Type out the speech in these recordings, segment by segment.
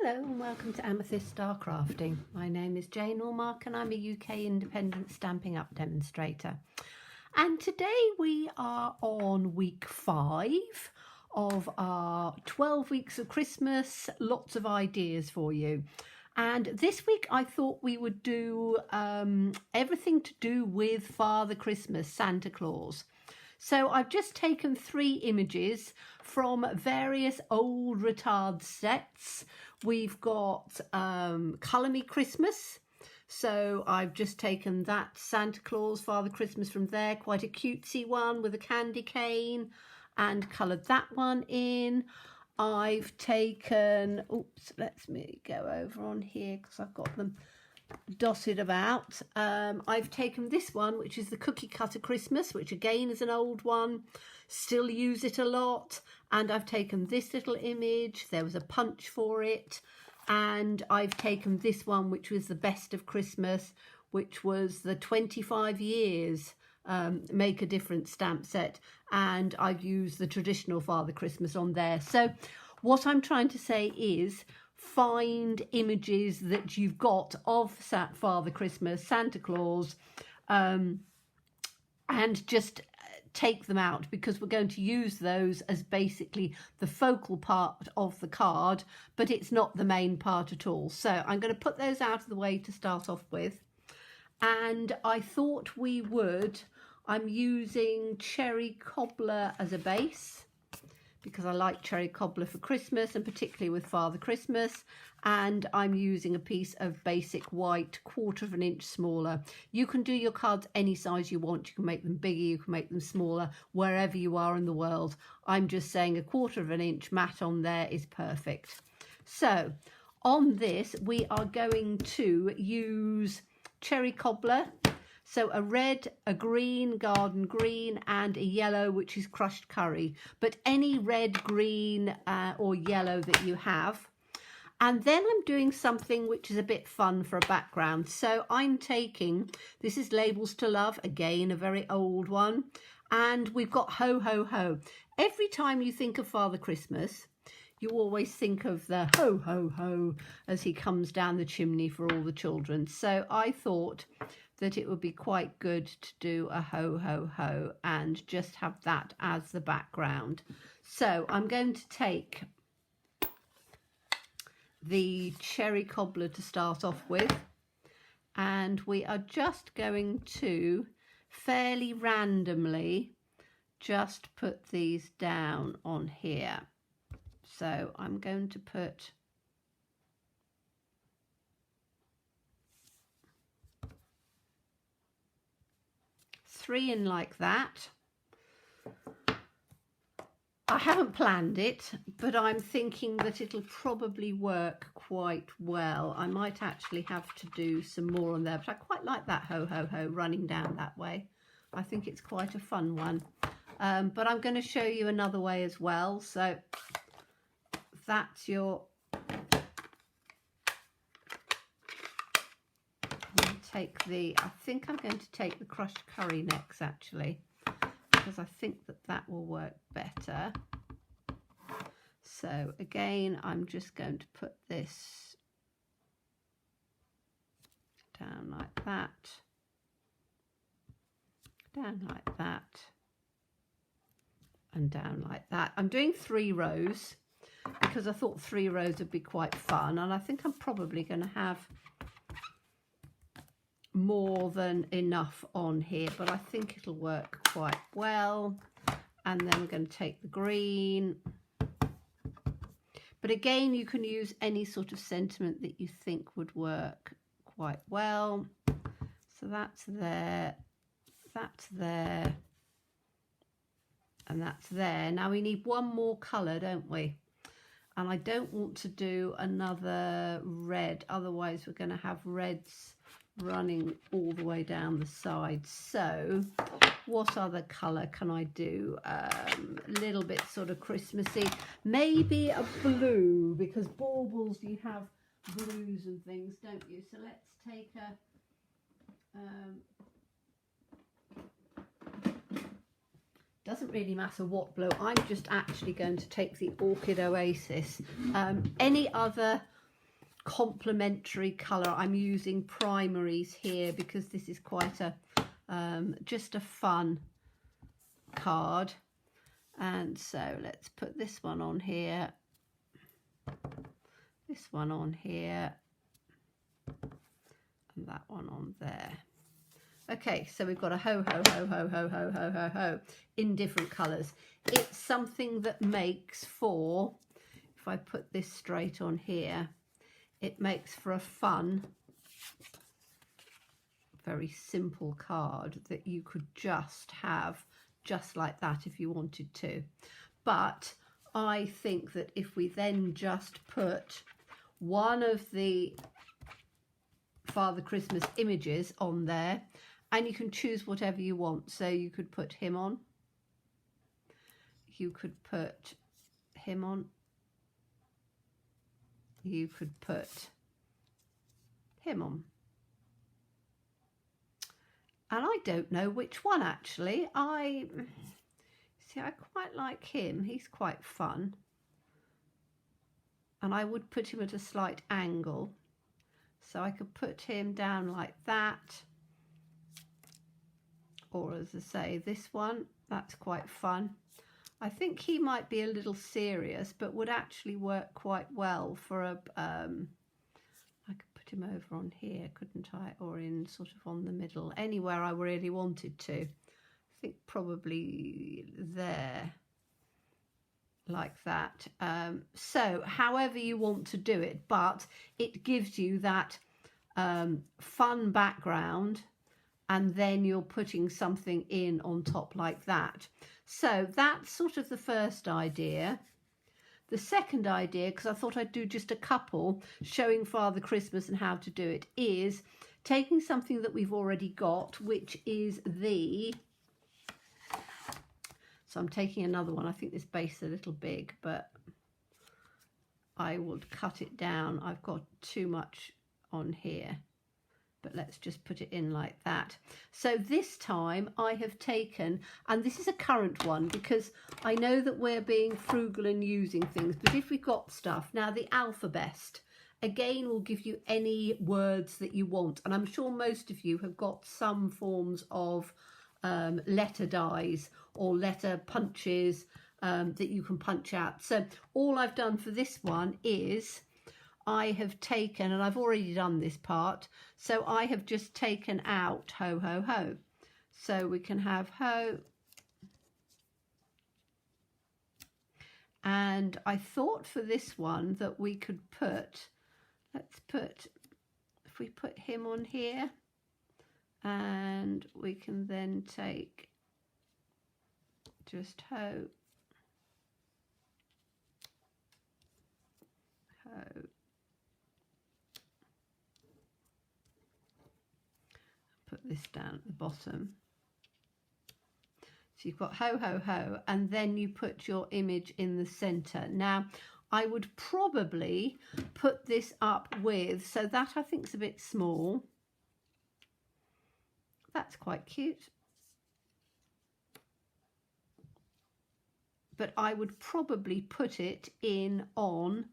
Hello and welcome to Amethyst Star Crafting. My name is Jane Allmark and I'm a UK independent Stampin' Up demonstrator. And today we are on week 5 of our 12 weeks of Christmas, lots of ideas for you. And this week I thought we would do everything to do with Father Christmas, Santa Claus. So I've just taken 3 images from various old retard sets. We've got Colour Me Christmas. So I've just taken that Santa Claus, Father Christmas from there, quite a cutesy one with a candy cane, and coloured that one in. I've taken, oops, let me go over on here because I've got them dotted about. I've taken this one, which is the Cookie Cutter Christmas, which again is an old one, still use it a lot. And I've taken this little image, there was a punch for it, and I've taken this one, which was the Best of Christmas, which was the 25 years Make a Difference stamp set, and I've used the traditional Father Christmas on there. So what I'm trying to say is find images that you've got of Father Christmas, Santa Claus, and just take them out, because we're going to use those as basically the focal part of the card, but it's not the main part at all. So I'm going to put those out of the way to start off with. And I thought we would, I'm using cherry cobbler as a base, because I like cherry cobbler for Christmas, and particularly with Father Christmas. And I'm using a piece of basic white, 1/4 of an inch smaller. You can do your cards any size you want. You can make them bigger, you can make them smaller, wherever you are in the world. I'm just saying a 1/4 of an inch mat on there is perfect. So on this, we are going to use cherry cobbler. So a red, a green, garden green, and a yellow, which is crushed curry. But any red, green, or yellow that you have. And then I'm doing something which is a bit fun for a background. So I'm taking, this is Labels to Love, again, a very old one. And we've got Ho, Ho, Ho. Every time you think of Father Christmas, you always think of the ho, ho, ho as he comes down the chimney for all the children. So I thought that it would be quite good to do a ho, ho, ho and just have that as the background. So I'm going to take the cherry cobbler to start off with, and we are just going to fairly randomly just put these down on here. So I'm going to put three in like that. I haven't planned it, but I'm thinking that it'll probably work quite well. I might actually have to do some more on there, but I quite like that ho, ho, ho running down that way. I think it's quite a fun one. But I'm going to show you another way as well. So that's your, take the, I think I'm going to take the crushed curry next actually, because I think that that will work better. So again, I'm just going to put this down like that, down like that, and down like that. I'm doing 3 rows because I thought 3 rows would be quite fun, and I think I'm probably going to have more than enough on here, but I think it'll work quite well. And then we're going to take the green, but again you can use any sort of sentiment that you think would work quite well. So that's there, and that's there. Now we need one more colour, don't we? And I don't want to do another red, otherwise we're going to have reds running all the way down the side. So what other colour can I do? A little bit sort of Christmassy, maybe a blue, because baubles, you have blues and things, don't you? So let's take a doesn't really matter what blue. I'm just actually going to take the Orchid Oasis. Any other complementary colour. I'm using primaries here because this is quite a just a fun card. And so let's put this one on here, this one on here, and that one on there. Okay, so we've got a ho, ho, ho, ho, ho, ho, ho, ho, ho in different colours. It's something that makes for, if I put this straight on here, it makes for a fun, very simple card that you could just have just like that if you wanted to. But I think that if we then just put one of the Father Christmas images on there, and you can choose whatever you want. So you could put him on, you could put him on, you could put him on. And I don't know which one actually. I quite like him. He's quite fun. And I would put him at a slight angle. So I could put him down like that. Or as I say, this one, that's quite fun. I think he might be a little serious, but would actually work quite well for a, I could put him over on here, couldn't I? Or in sort of on the middle, anywhere I really wanted to. I think probably there, like that. So however you want to do it, but it gives you that fun background, and then you're putting something in on top like that. So that's sort of the first idea. The second idea, because I thought I'd do just a couple showing Father Christmas and how to do it, is taking something that we've already got, which is the... So I'm taking another one. I think this base is a little big, but I would cut it down. I've got too much on here, but let's just put it in like that. So this time I have taken, and this is a current one because I know that we're being frugal and using things, but if we've got stuff, now the alphabet again will give you any words that you want, and I'm sure most of you have got some forms of letter dies or letter punches that you can punch out. So all I've done for this one is I have taken, and I've already done this part, so I have just taken out ho, ho, ho. So we can have ho. And I thought for this one that we could put, let's put, if we put him on here, and we can then take just ho, ho. Put this down at the bottom. So you've got ho, ho, ho, and then you put your image in the center. Now, I would probably put this up with, so that I think is a bit small. That's quite cute. But I would probably put it in on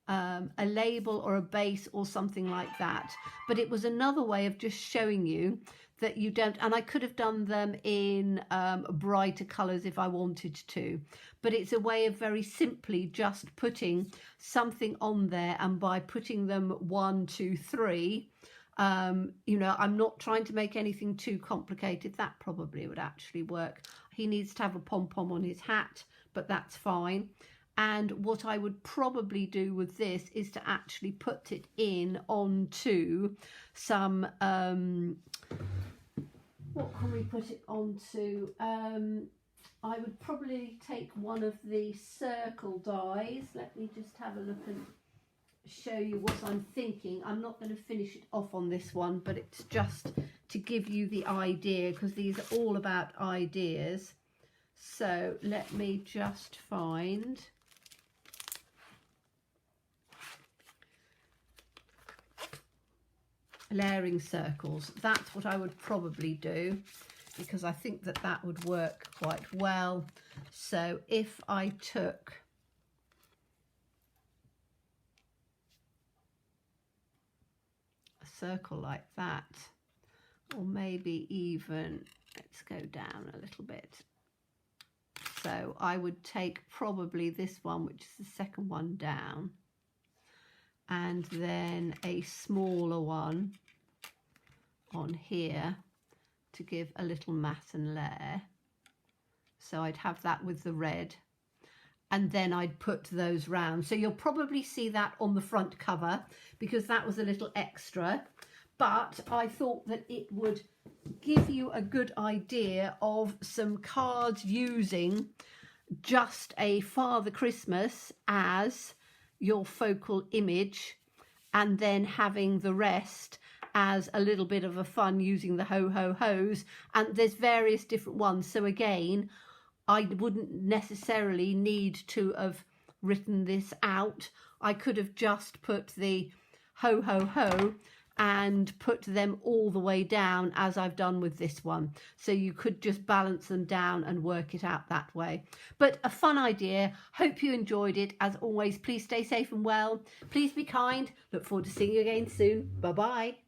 a label or a base or something like that. But it was another way of just showing you that you don't, and I could have done them in brighter colours if I wanted to, but it's a way of very simply just putting something on there, and by putting them 1, 2, 3, you know, I'm not trying to make anything too complicated. That probably would actually work. He needs to have a pom-pom on his hat, but that's fine. And what I would probably do with this is to actually put it in onto some, what can we put it onto? I would probably take one of the circle dies. Let me just have a look and show you what I'm thinking. I'm not going to finish it off on this one, but it's just to give you the idea, because these are all about ideas. So let me just find... layering circles. That's what I would probably do, because I think that that would work quite well. So if I took circle like that, or maybe even, let's go down a little bit. So I would take probably this one, which is the second one down, and then a smaller one on here to give a little matte and layer. So I'd have that with the red, and then I'd put those round. So you'll probably see that on the front cover because that was a little extra, but I thought that it would give you a good idea of some cards using just a Father Christmas as your focal image, and then having the rest as a little bit of a fun using the ho ho ho's. And there's various different ones, so again, I wouldn't necessarily need to have written this out. I could have just put the ho ho ho and put them all the way down as I've done with this one. So you could just balance them down and work it out that way. But a fun idea. Hope you enjoyed it. As always, please stay safe and well. Please be kind. Look forward to seeing you again soon. Bye-bye.